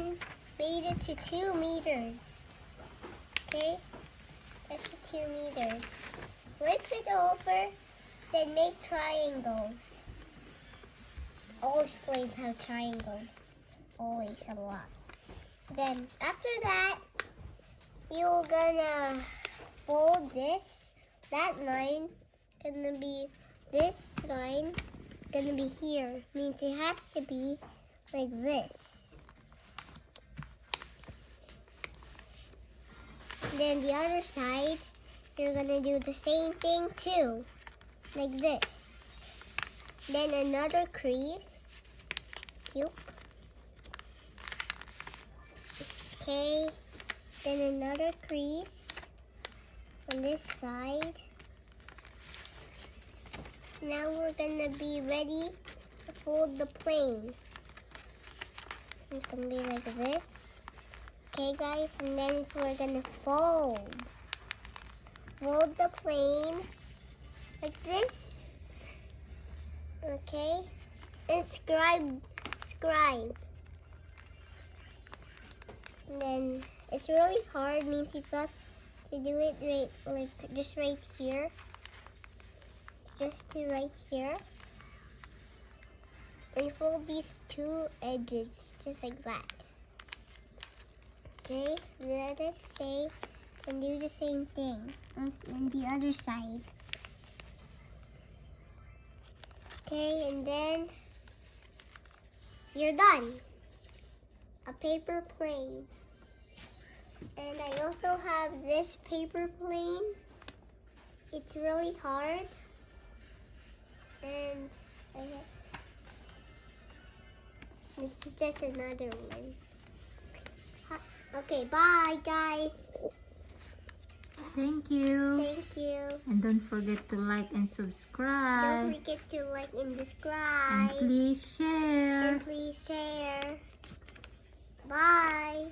then made it to 2 meters. Okay? That's the 2 meters. Flip it over, then make triangles. All flames have triangles. Always a lot. Then after that, you're gonna fold this. That line gonna be this line gonna be here. Means it has to be like this. Then the other side, you're gonna do the same thing too, like this. Then another crease. Yup. Okay. Then another crease on this side. Now we're gonna be ready to fold the plane. It's gonna be like this. Okay, guys, and then we're gonna fold. Fold the plane like this. Okay, and scribe. And then it's really hard. Means you got to do it just right here. Just to right here. And fold these 2 edges just like that. Okay, let it stay and do the same thing on the other side. Okay, and then you're done. A paper plane. And I also have this paper plane. It's really hard. And this is just another one. Okay, bye guys. Thank you. Thank you. And don't forget to like and subscribe. Don't forget to like and And subscribe. please share. And please share. Bye.